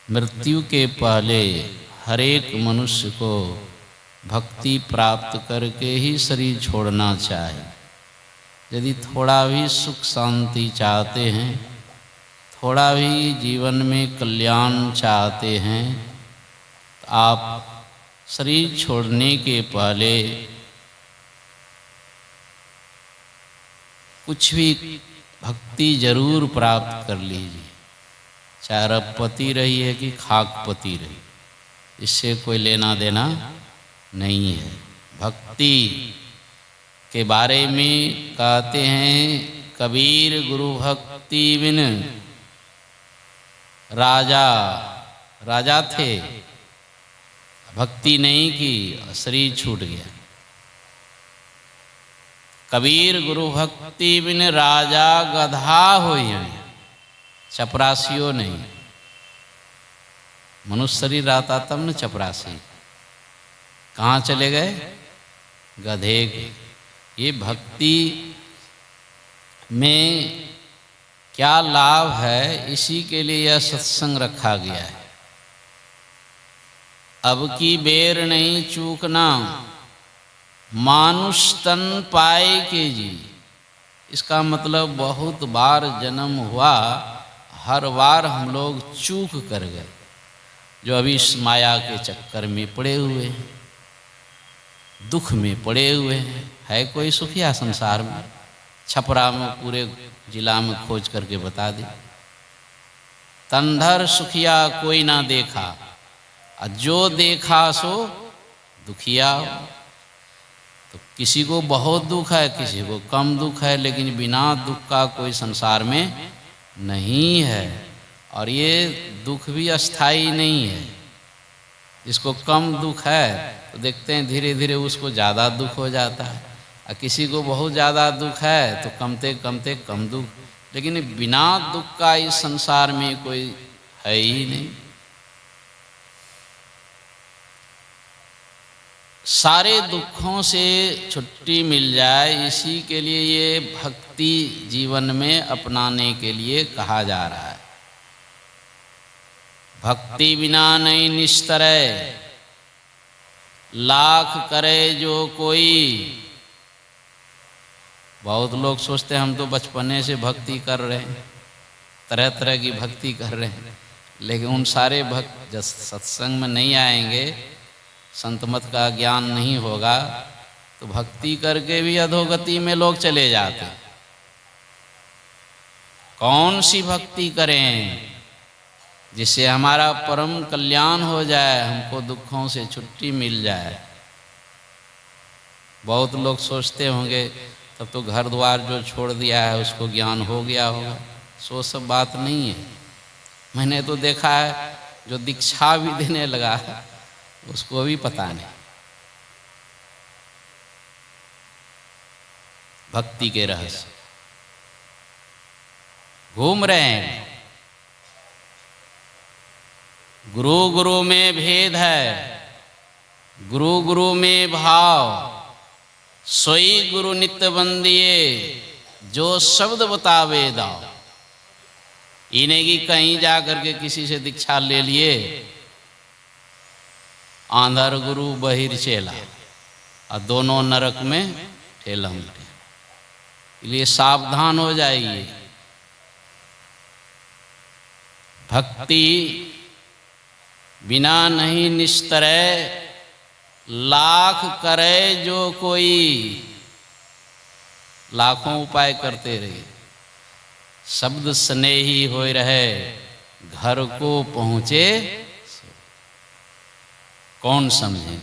मृत्यु के पहले हर एक मनुष्य को भक्ति प्राप्त करके ही शरीर छोड़ना चाहिए। यदि थोड़ा भी सुख शांति चाहते हैं, थोड़ा भी जीवन में कल्याण चाहते हैं, तो आप शरीर छोड़ने के पहले कुछ भी भक्ति जरूर प्राप्त कर लीजिए। चाहे अरबपति रही है कि खाकपति रही, इससे कोई लेना देना नहीं है। भक्ति के बारे में कहते हैं, कबीर गुरु भक्ति बिन राजा थे, भक्ति नहीं की, शरीर छूट गया। कबीर गुरु भक्ति बिन राजा गधा होई, चपरासियों नहीं। मनुष्य शरीर आता तब न चपरासी, कहाँ चले गए? गधे के। ये भक्ति में क्या लाभ है, इसी के लिए यह सत्संग रखा गया है। अब की बेर नहीं चूकना, मानुष तन पाए के जी। इसका मतलब बहुत बार जन्म हुआ, हर बार हम लोग चूक कर गए, जो अभी इस माया के चक्कर में पड़े हुए हैं, दुख में पड़े हुए हैं। है कोई सुखिया संसार में? छपरा में पूरे जिला में खोज करके बता दे, तंधर सुखिया कोई ना देखा, और जो देखा सो दुखिया। तो किसी को बहुत दुख है, किसी को कम दुख है, लेकिन बिना दुख का कोई संसार में नहीं है। और ये दुख भी अस्थाई नहीं है। जिसको कम दुख है तो देखते हैं धीरे धीरे उसको ज़्यादा दुख हो जाता है, और किसी को बहुत ज़्यादा दुख है तो कमते कमते कम दुख। लेकिन बिना दुख का इस संसार में कोई है ही नहीं। सारे दुखों से छुट्टी मिल जाए, इसी के लिए ये भक्ति जीवन में अपनाने के लिए कहा जा रहा है। भक्ति बिना नहीं निस्तरे, लाख करे जो कोई। बहुत लोग सोचते हैं हम तो बचपने से भक्ति कर रहे हैं, तरह तरह की भक्ति कर रहे हैं, लेकिन उन सारे भक्त जब सत्संग में नहीं आएंगे, संत मत का ज्ञान नहीं होगा, तो भक्ति करके भी अधोगति में लोग चले जाते। कौन सी भक्ति करें जिससे हमारा परम कल्याण हो जाए, हमको दुखों से छुट्टी मिल जाए? बहुत लोग सोचते होंगे तब तो घर द्वार जो छोड़ दिया है उसको ज्ञान हो गया होगा। सो सब बात नहीं है। मैंने तो देखा है जो दीक्षा भी देने लगा है उसको भी पता नहीं भक्ति के रहस्य। घूम रहे हैं। गुरु गुरु में भेद है, गुरु गुरु में भाव, सोई गुरु नित्य बंदिए, जो शब्द बतावे दाओ। इन्हें की कहीं जा करके किसी से दीक्षा ले लिए, आंधर गुरु बहिर चेला, और दोनों नरक में ठेलम। इसलिए सावधान हो जाइए। भक्ति बिना नहीं निस्तरे, लाख करे जो कोई। लाखों उपाय करते रहे, शब्द स्नेही होए रहे, घर को पहुँचे कौन समझे।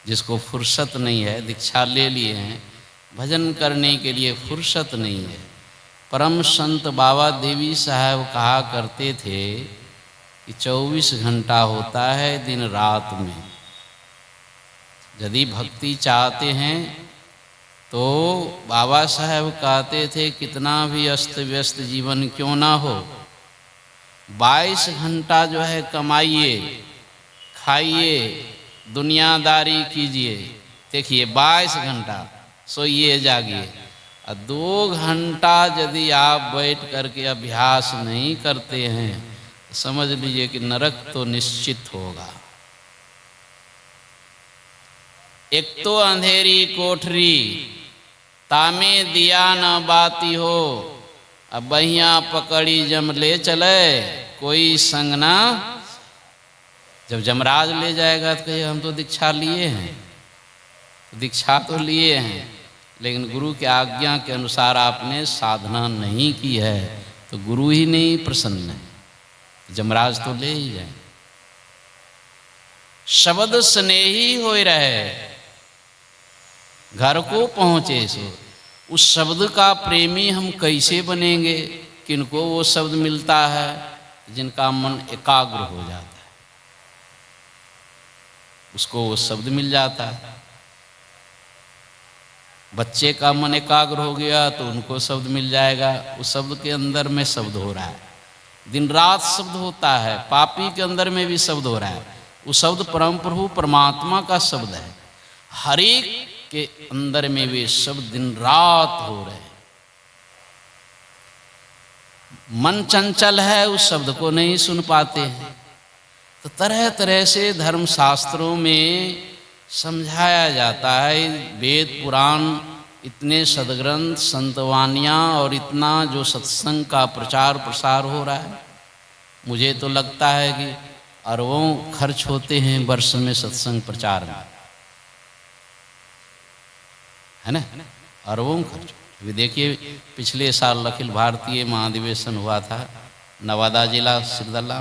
जिसको फुर्सत नहीं है, दीक्षा ले लिए हैं, भजन करने के लिए फुर्सत नहीं है। परम संत बाबा देवी साहब कहा करते थे कि 24 घंटा होता है दिन रात में। यदि भक्ति चाहते हैं तो बाबा साहब कहते थे कितना भी अस्त व्यस्त जीवन क्यों ना हो, 22 घंटा जो है कमाइए, खाइए, दुनियादारी कीजिए। देखिए 22 घंटा सोइए जागिए, और 2 घंटा यदि आप बैठ करके अभ्यास नहीं करते हैं, समझ लीजिए कि नरक तो निश्चित होगा। एक तो अंधेरी कोठरी तामे दिया न बाती हो, अब बहिया पकड़ी जम ले चले कोई संग ना। जब जमराज ले जाएगा तो कहिए हम तो दीक्षा लिए हैं, दीक्षा तो लिए हैं लेकिन गुरु की आज्ञा के अनुसार आपने साधना नहीं की है तो गुरु ही नहीं प्रसन्न है, जमराज तो ले ही जाए। शब्द स्नेही होए रहे घर को पहुँचे सो, उस शब्द का प्रेमी हम कैसे बनेंगे? किनको वो शब्द मिलता है जिनका मन एकाग्र हो जाता है, उसको वो शब्द मिल जाता है। बच्चे का मन एकाग्र हो गया तो उनको शब्द मिल जाएगा, उस शब्द के अंदर में शब्द हो रहा है, दिन रात शब्द होता है, पापी के अंदर में भी शब्द हो रहा है, वो शब्द परम प्रभु परमात्मा का शब्द है। हर एक के अंदर में वे शब्द दिन रात हो रहे हैं। मन चंचल है, उस शब्द को नहीं सुन पाते हैं। तो तरह तरह से धर्म शास्त्रों में समझाया जाता है, वेद पुराण इतने सदग्रंथ संतवानियाँ और इतना जो सत्संग का प्रचार प्रसार हो रहा है, मुझे तो लगता है कि अरबों खर्च होते हैं वर्ष में सत्संग प्रचार में, है ना, अरबों खर्च। अभी देखिए पिछले साल अखिल भारतीय महाधिवेशन हुआ था नवादा जिला सिरदल्ला,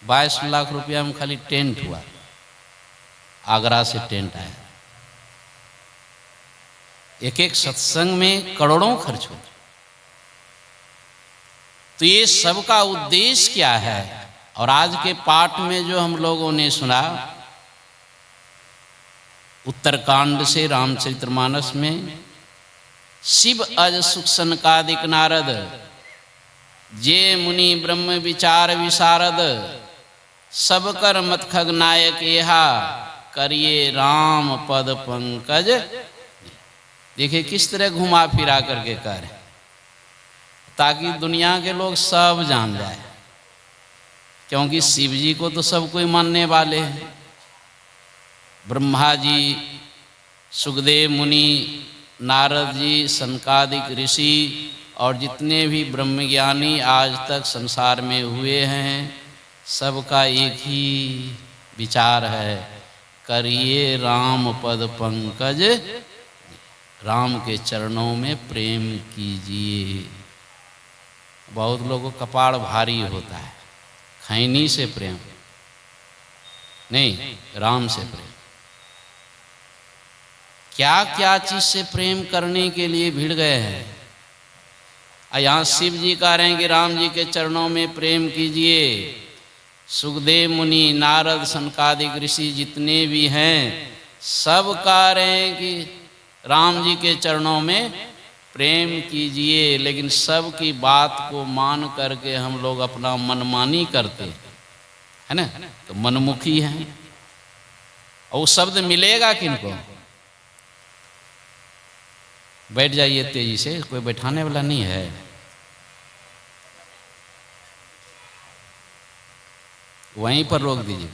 22 लाख रुपया में खाली टेंट हुआ, आगरा से टेंट आया। एक एक सत्संग में करोड़ों खर्च होते। तो ये सब का उद्देश्य क्या है? और आज के पाठ में जो हम लोगों ने सुना उत्तरकांड से रामचरितमानस में, शिव अज सुख सनकादिक नारद जे मुनि ब्रह्म विचार विशारद, सब कर मत खग नायक एहा करिए राम पद पंकज। देखिए किस तरह घुमा फिरा करके कर, ताकि दुनिया के लोग सब जान जाए, क्योंकि शिव जी को तो सब कोई मानने वाले हैं। ब्रह्मा जी, सुखदेव मुनि, नारद जी, सनकादिक ऋषि और जितने भी ब्रह्मज्ञानी आज तक संसार में हुए हैं, सबका एक ही विचार है, करिए राम पद पंकज, राम के चरणों में प्रेम कीजिए। बहुत लोगों को कपाड़ भारी होता है, खैनी से प्रेम नहीं, राम से प्रेम। क्या क्या चीज से प्रेम करने के लिए भिड़ गए हैं। यहाँ शिव जी कह रहे हैं कि राम जी के चरणों में प्रेम कीजिए। सुखदेव मुनि, नारद, सनकादिक ऋषि जितने भी हैं, सब कह रहे हैं कि राम जी के चरणों में प्रेम कीजिए। लेकिन सब की बात को मान करके हम लोग अपना मनमानी करते हैं, है ना, तो मनमुखी हैं। और वो शब्द मिलेगा किनको? बैठ जाइए तेजी से, कोई बैठाने वाला नहीं है। वहीं पर रोक दीजिए।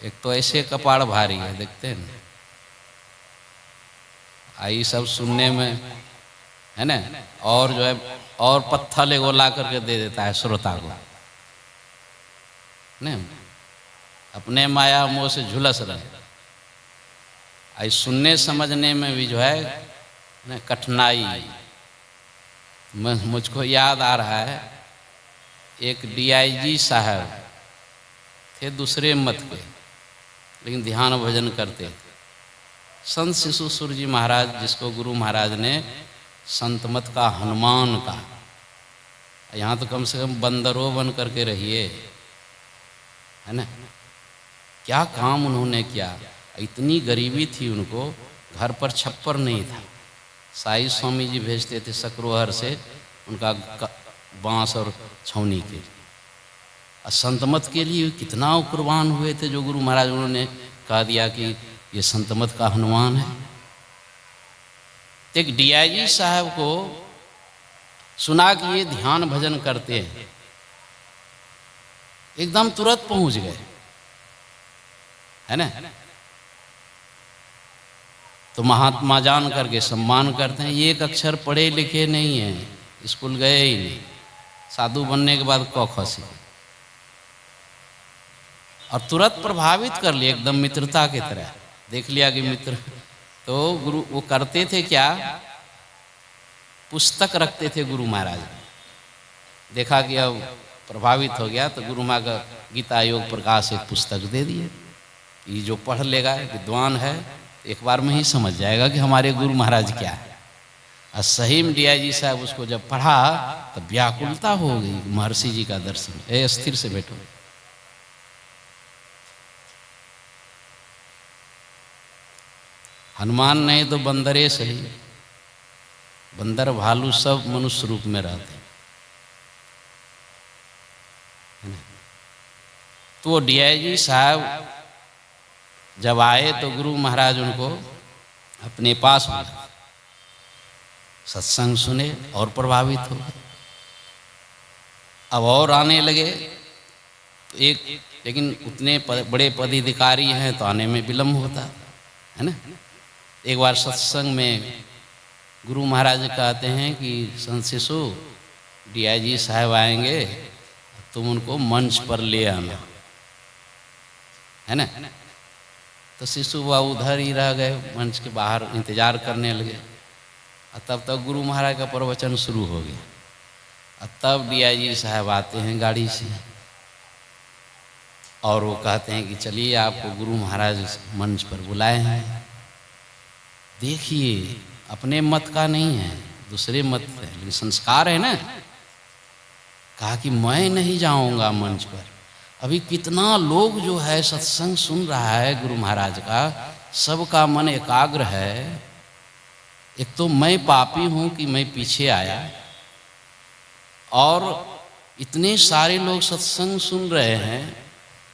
एक तो ऐसे कपाड़ भारी है, देखते हैं ना, आई सब सुनने में, है ना, और जो है और पत्थर एगो ला करके दे देता है श्रोता को, नहीं, अपने माया मोह से झुलस रहे। आई सुनने समझने में भी जो है ना कठिनाई। मुझको याद आ रहा है, एक DIG साहब थे, दूसरे मत के, लेकिन ध्यान भजन करते थे। संत शिशु सुर जी महाराज, जिसको गुरु महाराज ने संत मत का हनुमान का, यहाँ तो कम से कम बंदरों बन करके रहिए, है ना। क्या काम उन्होंने किया। इतनी गरीबी थी उनको, घर पर छप्पर नहीं था। साई स्वामी जी भेजते थे सकरोहर से उनका बांस और छौनी के। संतमत के लिए कितना कुर्बान हुए थे, जो गुरु महाराज उन्होंने कह दिया कि ये संतमत का हनुमान है। एक DIG साहब को सुना कि ये ध्यान भजन करते हैं, एकदम तुरंत पहुंच गए, है ना। तो महात्मा जान करके सम्मान करते हैं। ये एक अक्षर पढ़े लिखे नहीं है, स्कूल गए ही नहीं, साधु बनने के बाद क ख सीखे और तुरंत प्रभावित कर लिया एकदम मित्रता की तरह। देख लिया कि मित्र। तो गुरु वो करते थे क्या, पुस्तक रखते थे गुरु महाराज। देखा कि अब प्रभावित हो गया तो गुरु माँ का गीता योग प्रकाश एक पुस्तक दे दिए। ये जो पढ़ लेगा विद्वान है एक बार में ही समझ जाएगा कि हमारे गुरु महाराज क्या है। और सही में DIG साहब उसको जब पढ़ा तो व्याकुलता हो गई महर्षि जी का दर्शन। ए स्थिर से बैठो। हनुमान नहीं तो बंदरे सही, बंदर भालू सब मनुष्य रूप में रहते हैं। तो DIG साहब जब आए तो गुरु महाराज उनको अपने पास बुलाए, सत्संग सुने और प्रभावित हो गए। अब और आने लगे तो एक, लेकिन उतने बड़े पदाधिकारी हैं तो आने में विलम्ब होता है ना। एक बार सत्संग में गुरु महाराज कहते हैं कि संत शिशु DIG साहब आएंगे, तुम उनको मंच पर ले आना, है ना। तो शिशु बाबू उधर ही रह गए, मंच के बाहर इंतजार करने लगे। और तब तक गुरु महाराज का प्रवचन शुरू हो गया। और तब DIG साहब आते हैं गाड़ी से और वो कहते हैं कि चलिए आपको गुरु महाराज मंच पर बुलाए हैं। देखिए अपने मत का नहीं है, दूसरे मत है, लेकिन संस्कार है ना। कहा कि मैं नहीं जाऊंगा मंच पर। अभी कितना लोग जो है सत्संग सुन रहा है गुरु महाराज का, सबका मन एकाग्र है। एक तो मैं पापी हूं कि मैं पीछे आया, और इतने सारे लोग सत्संग सुन रहे हैं,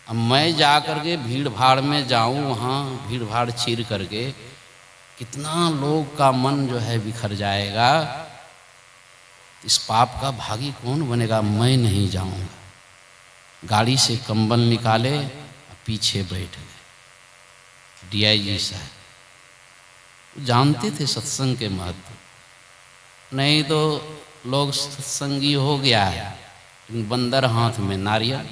अब मैं जा करके भीड़ भाड़ में जाऊं, वहाँ भीड़ भाड़ चीर करके कितना लोग का मन जो है बिखर जाएगा। इस पाप का भागी कौन बनेगा, मैं नहीं जाऊंगा। गाड़ी से कंबल निकाले, पीछे बैठ गए। DIG साहब जानते थे सत्संग के महत्व, नहीं तो लोग सत्संगी हो गया है, लेकिन बंदर हाथ में नारियल,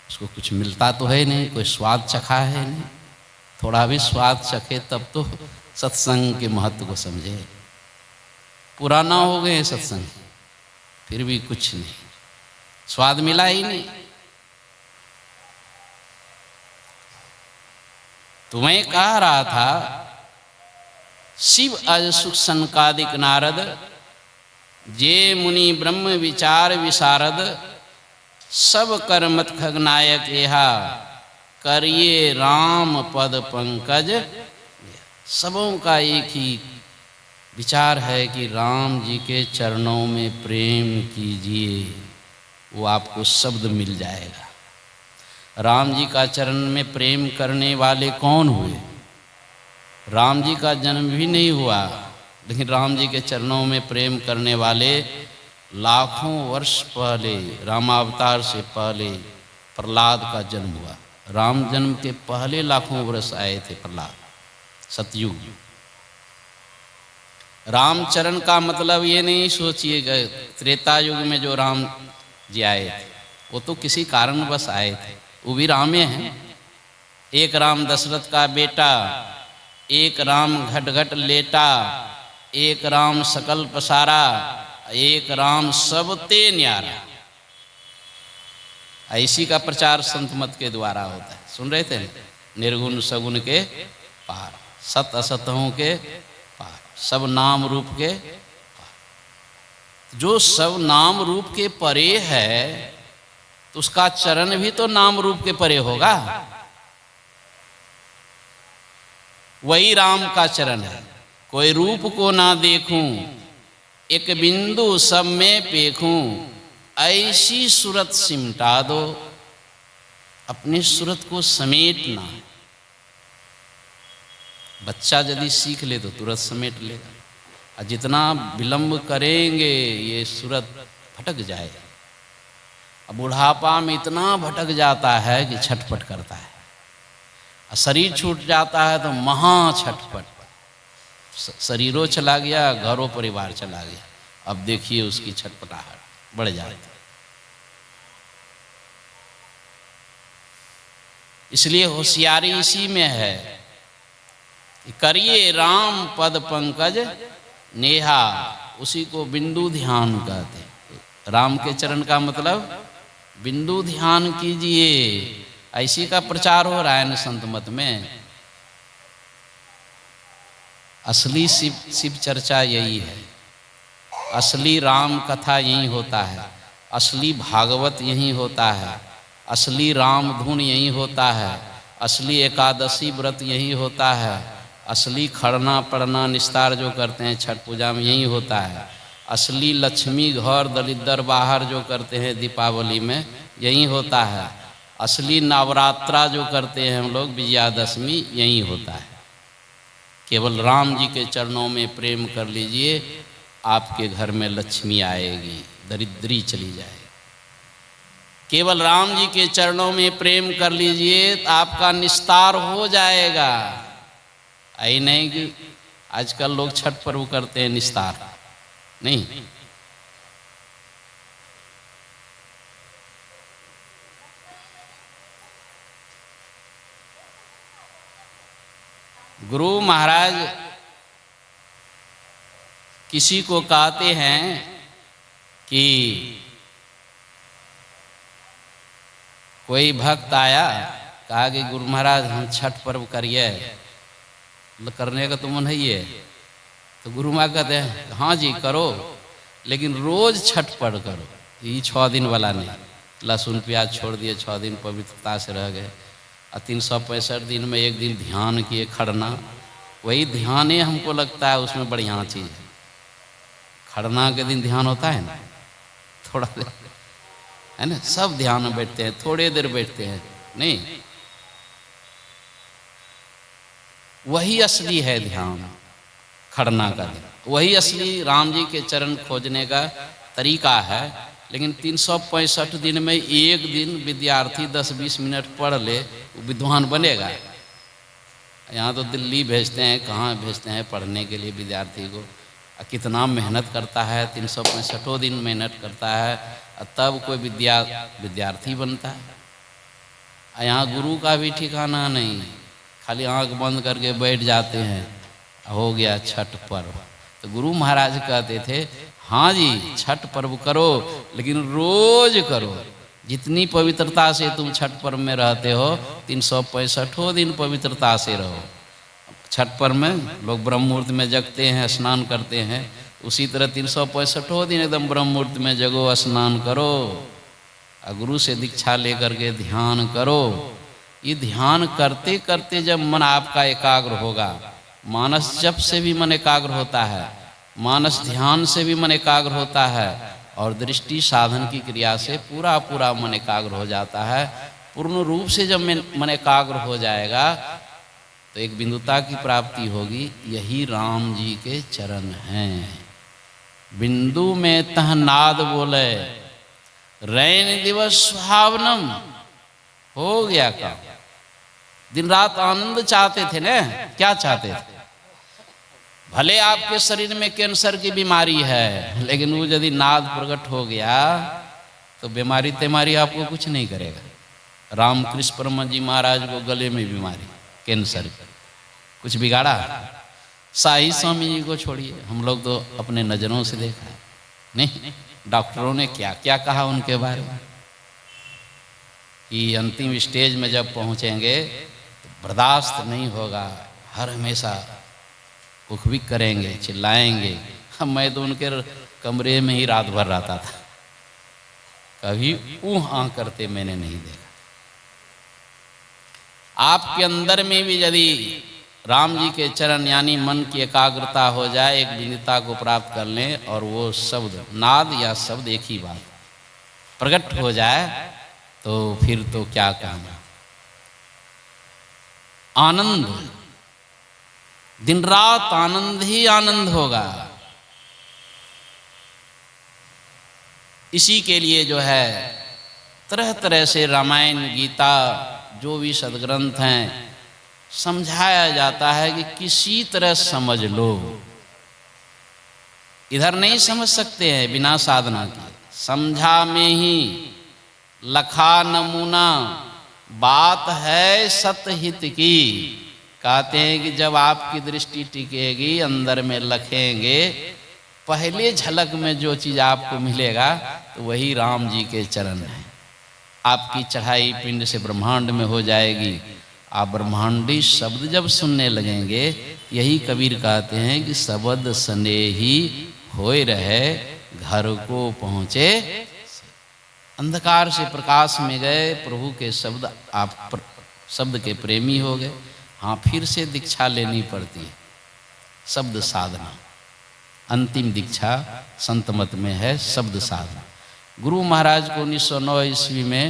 उसको कुछ मिलता तो है नहीं, कोई स्वाद चखा है नहीं। थोड़ा भी स्वाद चखे तब तो सत्संग के महत्व को समझे। पुराना हो गए सत्संग, फिर भी कुछ नहीं, स्वाद मिला ही नहीं। तो मैं कह रहा था, शिव अज सुख सनकादिक नारद, जे मुनि ब्रह्म विचार विशारद, सब कर्मत खगनायक एहा, करिए राम पद पंकज। सबों का एक ही विचार है कि राम जी के चरणों में प्रेम कीजिए, वो आपको शब्द मिल जाएगा। राम जी का चरण में प्रेम करने वाले कौन हुए? राम जी का जन्म भी नहीं हुआ, लेकिन राम जी के चरणों में प्रेम करने वाले लाखों वर्ष पहले, रामावतार से पहले प्रहलाद का जन्म हुआ। राम जन्म के पहले लाखों वर्ष आए थे प्रहलाद, सतयुग। रामचरण का मतलब ये नहीं सोचिएगा त्रेता युग में जो राम जी आए थे, वो तो किसी कारणवश आए थे, वो भी रामे हैं। एक राम दशरथ का बेटा, एक राम घट घट लेटा, एक राम सकल पसारा, एक राम सबते न्यारा। ऐसी का प्रचार संत मत के द्वारा होता है। सुन रहे थे, निर्गुण सगुण के पार, सत असतों के पार, सब नाम रूप के पार। जो सब नाम रूप के परे है, तो उसका चरण भी तो नाम रूप के परे होगा। वही राम का चरण है। कोई रूप को ना देखूं, एक बिंदु सब में पेखूं, ऐसी सूरत सिमटा दो। अपनी सूरत को समेटना। बच्चा यदि सीख ले तो तुरंत समेट लेगा, और जितना विलंब करेंगे ये सूरत फटक जाएगा। बुढ़ापा में इतना भटक जाता है कि छटपट करता है, शरीर छूट जाता है तो महा छटपट, शरीरों चला गया, घरों परिवार चला गया, अब देखिए उसकी छटपटाहट बढ़ जाती है। इसलिए होशियारी इसी में है कि करिए राम पद पंकज नेहा, उसी को बिंदु ध्यान कहते। राम के चरण का मतलब बिंदु ध्यान कीजिए, ऐसी का प्रचार हो रहा है न संत मत में। असली शिव चर्चा यही है, असली राम कथा यही होता है, असली भागवत यही होता है, असली राम धुन यही होता है, असली एकादशी व्रत यही होता है, असली खड़ना पड़ना निस्तार जो करते हैं छठ पूजा में यही होता है, असली लक्ष्मी घर दलिद्र बाहर जो करते हैं दीपावली में यही होता है, असली नवरात्रा जो करते हैं हम लोग विजयादशमी यही होता है। केवल राम जी के चरणों में प्रेम कर लीजिए, आपके घर में लक्ष्मी आएगी, दरिद्री चली जाएगी। केवल राम जी के चरणों में प्रेम कर लीजिए तो आपका निस्तार हो जाएगा। आई नहीं कि आजकल लोग छठ पर्व करते हैं निस्तार नहीं, गुरु महाराज किसी को कहते हैं कि कोई भक्त आया, कहा कि गुरु महाराज हम छठ पर्व करिए, करने का तो मन है ये। तो गुरु माँ कहते हैं हाँ जी करो, लेकिन रोज छठ पर्व करो, ये 6 दिन वाला नहीं। लहसुन प्याज छोड़ दिए, 6 दिन पवित्रता से रह गए, और 365 दिन में एक दिन ध्यान किए खड़ना, वही ध्यान ही हमको लगता है उसमें बढ़िया चीज़ है। खड़ना के दिन ध्यान होता है ना, थोड़ा देर है ना, सब ध्यान में बैठते हैं, थोड़े देर बैठते हैं नहीं, वही असली है ध्यान, खड़ना का दिन वही असली राम जी के चरण खोजने का तरीका है। लेकिन 365 दिन में एक दिन विद्यार्थी 10-20 मिनट पढ़ ले, वो विद्वान बनेगा। यहाँ तो दिल्ली भेजते हैं, कहाँ भेजते हैं पढ़ने के लिए विद्यार्थी को, कितना मेहनत करता है, 365 दिन मेहनत करता है, तब कोई विद्यार्थी बनता है। यहाँ गुरु का भी ठिकाना नहीं, खाली आंख बंद करके बैठ जाते हैं, हो गया छठ पर्व। तो गुरु महाराज कहते थे हाँ जी छठ पर्व करो, लेकिन रोज करो। जितनी पवित्रता से तुम छठ पर्व में रहते हो, 365 दिन पवित्रता से रहो। छठ पर्व में लोग ब्रह्म मुहूर्त में जगते हैं, स्नान करते हैं, उसी तरह 365 दिन एकदम ब्रह्म मुहूर्त में जगो, स्नान करो, और गुरु से दीक्षा लेकर के ध्यान करो। ये ध्यान करते करते जब मन आपका एकाग्र होगा, मानस जप से भी मन एकाग्र होता है, मानस ध्यान से भी मन एकाग्र होता है, और दृष्टि साधन की क्रिया से पूरा पूरा मन एकाग्र हो जाता है। पूर्ण रूप से जब मन एकाग्र हो जाएगा तो एक बिंदुता की प्राप्ति होगी। यही राम जी के चरण हैं। बिंदु में तह नाद बोले, रैन दिवस सुहावनम, हो गया काम। दिन रात आनंद चाहते थे ना, क्या चाहते थे? भले आपके शरीर में कैंसर की बीमारी है, लेकिन वो यदि नाद प्रकट हो गया तो बीमारी तेमारी आपको कुछ नहीं करेगा। रामकृष्ण परम जी महाराज को गले में बीमारी कैंसर की, कुछ बिगाड़ा? शाही स्वामी जी को छोड़िए, हम लोग तो अपने नज़रों से देखा है, नहीं डॉक्टरों ने क्या क्या कहा उनके बारे में, कि अंतिम स्टेज में जब पहुँचेंगे तो बर्दाश्त नहीं होगा, हर हमेशा उखविक करेंगे, चिल्लाएंगे। मैं तो उनके कमरे में ही रात भर रहता था, कभी ऊह आह करते मैंने नहीं देखा। आपके अंदर में भी यदि राम जी के चरण यानी मन की एकाग्रता हो जाए, एक विदिता को प्राप्त कर लें, और वो शब्द नाद या शब्द एक ही बात प्रकट हो जाए, तो फिर तो क्या कहना, आनंद, दिन रात आनंद ही आनंद होगा। इसी के लिए जो है तरह तरह से रामायण गीता जो भी सदग्रंथ हैं समझाया जाता है कि किसी तरह समझ लो। इधर नहीं समझ सकते हैं बिना साधना के, समझा में ही लखा नमूना, बात है सतहित की। कहते हैं कि जब आपकी दृष्टि टिकेगी, अंदर में लखेंगे, पहले झलक में जो चीज़ आपको मिलेगा तो वही राम जी के चरण हैं। आपकी चढ़ाई पिंड से ब्रह्मांड में हो जाएगी। आप ब्रह्मांडी शब्द जब सुनने लगेंगे, यही कबीर कहते हैं कि शब्द स्नेही होए रहे, घर को पहुँचे। अंधकार से प्रकाश में गए, प्रभु के शब्द, आप शब्द के प्रेमी हो गए। हाँ, फिर से दीक्षा लेनी पड़ती है, शब्द साधना। अंतिम दीक्षा संत मत में है शब्द साधना। गुरु महाराज को 1909 ईस्वी में,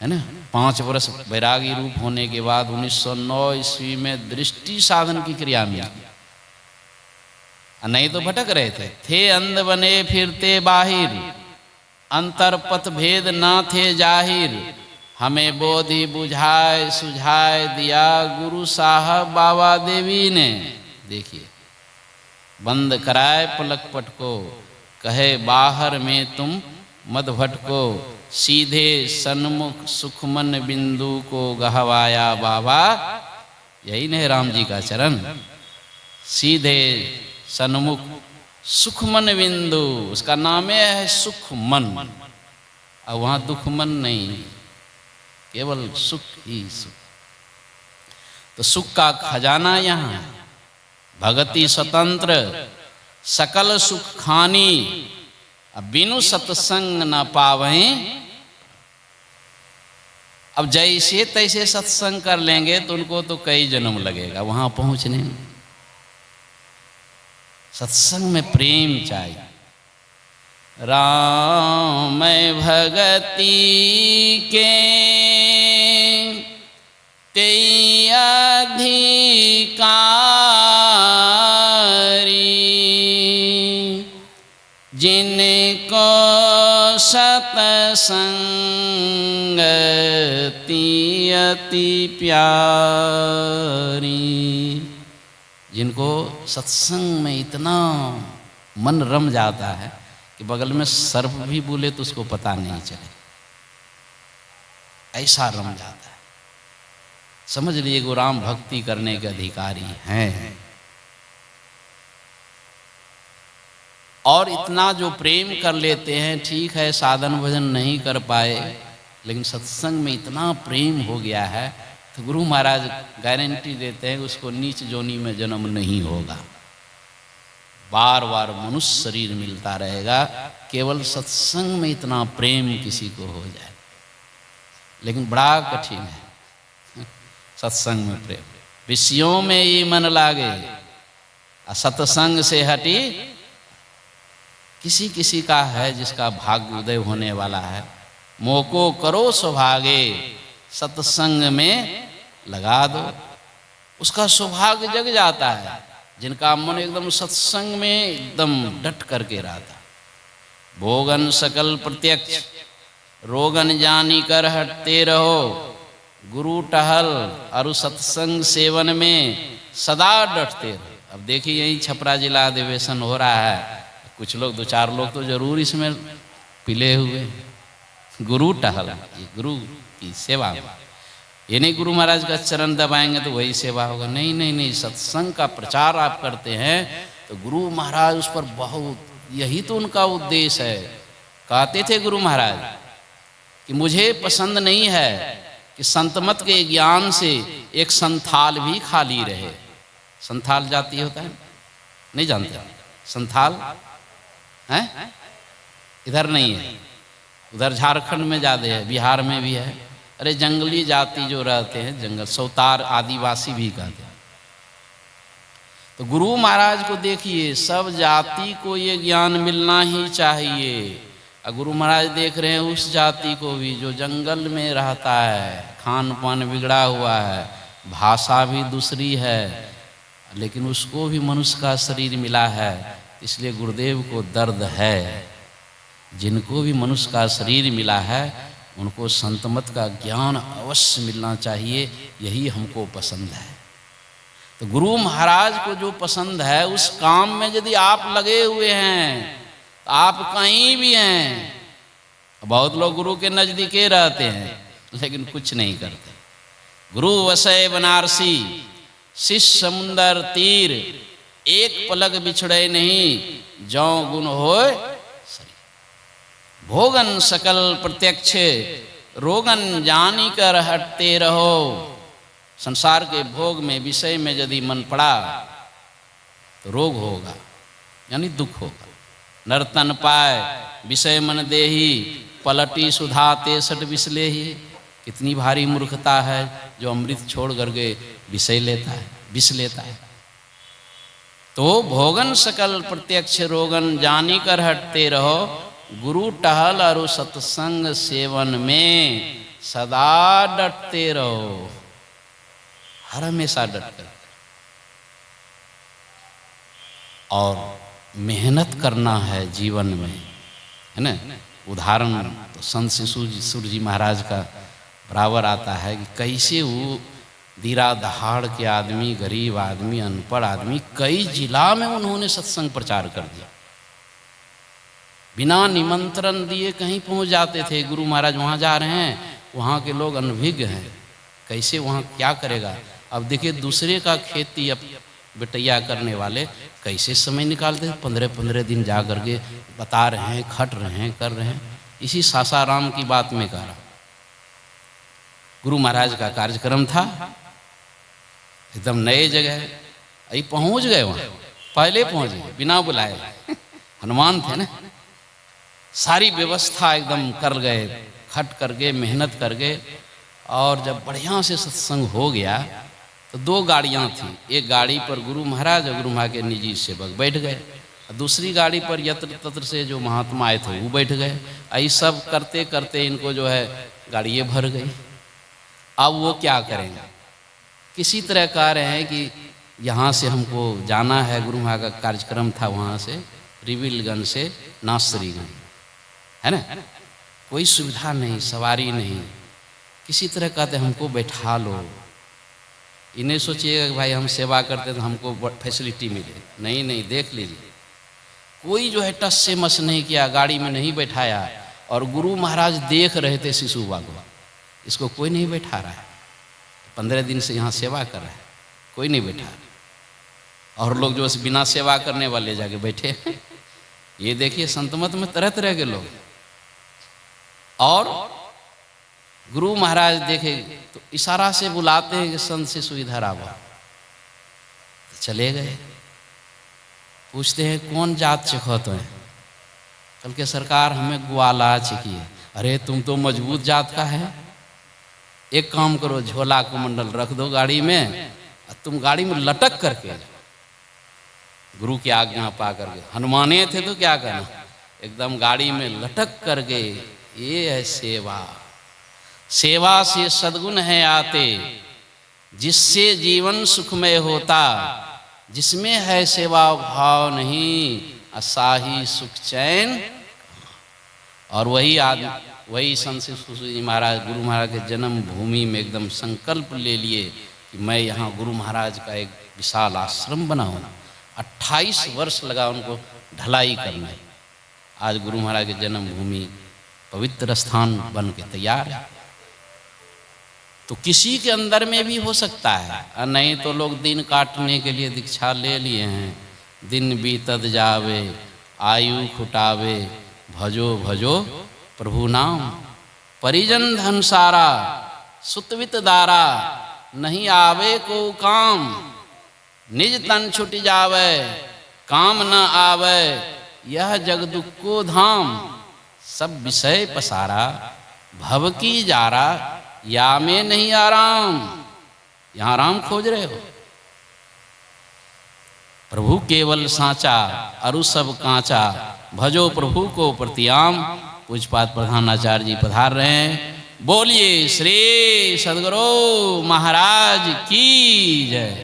है ना, 5 वर्ष वैरागी रूप होने के बाद 1909 ईस्वी में दृष्टि साधन की क्रिया मिली। नहीं तो भटक रहे थे अंध बने फिरते बाहिर, अंतर पथ भेद ना थे जाहिर, हमें बोधि बुझाए सुझाए दिया गुरु साहब बाबा देवी ने। देखिए, बंद कराए पलक पट को, कहे बाहर में तुम मत भटको, सीधे सन्मुख सुखमन बिंदु को गहवाया बाबा। यही नहीं राम जी का चरण, सीधे सन्मुख सुखमन बिंदु, उसका नाम है सुखमन। और वहाँ दुखमन नहीं, केवल सुख ही सुख। तो सुख का खजाना यहाँ है। भगति स्वतंत्र सकल सुख खानी, बिनु सत्संग न पावें। अब जैसे तैसे सत्संग कर लेंगे तो उनको तो कई जन्म लगेगा वहां पहुंचने में। सत्संग में प्रेम चाहिए। राम भगति के कई अधिकारी, जिनको सतसंगति अति प्यारी, जिनको सत्संग में इतना मन रम जाता है कि बगल में सर्प भी बोले तो उसको पता नहीं चले, ऐसा रम जाता है। समझ लीजिए वो राम भक्ति करने के अधिकारी हैं। और इतना जो प्रेम कर लेते हैं, ठीक है साधन भजन नहीं कर पाए, लेकिन सत्संग में इतना प्रेम हो गया है तो गुरु महाराज गारंटी देते हैं उसको नीच जोनी में जन्म नहीं होगा, बार बार मनुष्य शरीर मिलता रहेगा, केवल सत्संग में इतना प्रेम किसी को हो जाए। लेकिन बड़ा कठिन है सत्संग में प्रेम। विषयों में ये मन लागे, सत्संग से हटी। किसी किसी का है जिसका भाग्य उदय होने वाला है, मोको करो सौभागे, सत्संग में लगा दो, उसका सौभाग्य जग जाता है। जिनका मन एकदम सत्संग में एकदम डट करके रहता, भोगन सकल प्रत्यक्ष, रोगन जानी कर हटते रहो, गुरु टहल और सत्संग सेवन में सदा डटते रहो। अब देखिए यही छपरा जिला अधिवेशन हो रहा है, कुछ लोग 2-4 लोग तो जरूर इसमें पिले हुए। गुरु टहल, ये गुरु की सेवा, ये नहीं गुरु महाराज का चरण दबाएंगे तो वही सेवा होगा। नहीं नहीं नहीं, सत्संग का प्रचार आप करते हैं तो गुरु महाराज उस पर बहुत, यही तो उनका उद्देश्य है। कहते थे गुरु महाराज कि मुझे पसंद नहीं है कि संतमत के ज्ञान से एक संथाल भी खाली रहे। संथाल जाति होता है, नहीं जानते? संथाल है, इधर नहीं है, उधर झारखंड में ज़्यादा है, बिहार में भी है। अरे जंगली जाति जो रहते हैं, जंगल सौतार आदिवासी भी कहते हैं। तो गुरु महाराज को देखिए, सब जाति को ये ज्ञान मिलना ही चाहिए। और गुरु महाराज देख रहे हैं उस जाति को भी जो जंगल में रहता है, खान पान बिगड़ा हुआ है, भाषा भी दूसरी है, लेकिन उसको भी मनुष्य का शरीर मिला है। इसलिए गुरुदेव को दर्द है, जिनको भी मनुष्य का शरीर मिला है उनको संतमत का ज्ञान अवश्य मिलना चाहिए, यही हमको पसंद है। तो गुरु महाराज को जो पसंद है उस काम में यदि आप लगे हुए हैं, तो आप कहीं भी हैं। बहुत लोग गुरु के नज़दीके रहते हैं लेकिन कुछ नहीं करते। गुरु वसय बनारसी, शिष्य समुंदर तीर, एक पलक बिछड़े नहीं, जौ गुण होय सरी। भोगन सकल प्रत्यक्ष, रोगन जानी कर हटते रहो। संसार के भोग में, विषय में यदि मन पड़ा तो रोग होगा, यानी दुख होगा। नर्तन पाए विषय मन देही, पलटी सुधा तेसठ विषलेही। कितनी भारी मूर्खता है जो अमृत छोड़ करके विषय लेता है, विष लेता है। तो भोगन सकल प्रत्यक्ष, रोगन जानी कर हटते रहो। गुरु टहल और सत्संग सेवन में सदा डटते रहो, हर हमेशा डट कर। और मेहनत करना है जीवन में, है ना। उदाहरण तो संत शिशुर जी महाराज का बराबर आता है कि कैसे वो दीरा दहाड़ के आदमी, गरीब आदमी, अनपढ़ आदमी, कई जिला में उन्होंने सत्संग प्रचार कर दिया। बिना निमंत्रण दिए कहीं पहुंच जाते थे। गुरु महाराज वहाँ जा रहे हैं, वहाँ के लोग अनभिज्ञ हैं, कैसे वहाँ क्या करेगा। अब देखिए दूसरे का खेती अब बेटैया करने वाले कैसे समय निकालते हैं, 15-15 दिन जा करके बता रहे हैं, खट रहे हैं, कर रहे हैं। इसी सासाराम की बात में कह रहा, गुरु महाराज का कार्यक्रम था, एकदम नए जगह अभी पहुंच गए, वहाँ पहले पहुंच गए बिना बुलाए। हनुमान थे ना, सारी व्यवस्था एकदम कर गए, खट करके मेहनत करके। और जब बढ़िया से सत्संग हो गया तो 2 गाड़ियाँ थी। एक गाड़ी पर गुरु महाराज और गुरु महाराज के निजी सेवक बैठ गए, और दूसरी गाड़ी पर यत्र तत्र से जो महात्मा आए थे वो बैठ गए। यही सब करते करते इनको जो है गाड़ियाँ भर गई। अब वो क्या करेंगे, किसी तरह कह रहे हैं कि यहाँ से हमको जाना है, गुरु महाराज का कार्यक्रम था वहाँ से रिविलगंज से नासरीगंज, है ना। कोई सुविधा नहीं, सवारी नहीं, किसी तरह कहते हमको बैठा लो। इन्हें सोचिएगा कि भाई हम सेवा करते तो हमको फैसिलिटी मिले, नहीं नहीं, देख लीजिए कोई जो है टस से मस नहीं किया, गाड़ी में नहीं बैठाया। और गुरु महाराज देख रहे थे शिशुबा को, इसको कोई नहीं बैठा रहा है, 15 दिन से यहाँ सेवा कर रहा है, कोई नहीं बैठा। और लोग जो बिना सेवा करने वाले जाके बैठे। ये देखिए संतमत में तरह तरह के लोग। और गुरु महाराज देखे तो इशारा से बुलाते हैं कि संत शिशु इधर आओ। तो चले गए, पूछते हैं कौन जात चखत है। कल के सरकार हमें ग्वाला चखिए। अरे तुम तो मजबूत जात का है, एक काम करो, झोला कुमंडल रख दो गाड़ी में, तुम गाड़ी में लटक करके गुरु की आज्ञा पा करके। हनुमाने थे तो क्या करना, एकदम गाड़ी में लटक करके। ये है सेवा, सेवा से सद्गुण है आते, जिससे जीवन सुखमय होता। जिसमें है सेवा भाव नहीं, असाही सुख चैन। और वही संत शिशु जी महाराज गुरु महाराज के जन्म भूमि में एकदम संकल्प ले लिए कि मैं यहाँ गुरु महाराज का एक विशाल आश्रम बनाऊँ। 28 वर्ष लगा उनको ढलाई करने। आज गुरु महाराज के जन्म भूमि पवित्र स्थान बन के तैयार है। तो किसी के अंदर में भी हो सकता है, और नहीं तो लोग दिन काटने के लिए दीक्षा ले लिए हैं। दिन बीतत जावे आयु खुटावे, भजो भजो प्रभु नाम। परिजन धन सारा सुतवित दारा, नहीं आवे को काम। निज तन छुट जावे काम न आवे, यह जग दुख को धाम। सब विषय पसारा भव की जारा, या में नहीं आराम। यहाँ आराम खोज रहे हो, प्रभु केवल साचा अरु सब कांचा। भजो प्रभु को प्रतियाम। पूज्यपाद प्रधानाचार्य जी पधार रहे हैं। बोलिए श्री सद्गुरु महाराज की जय।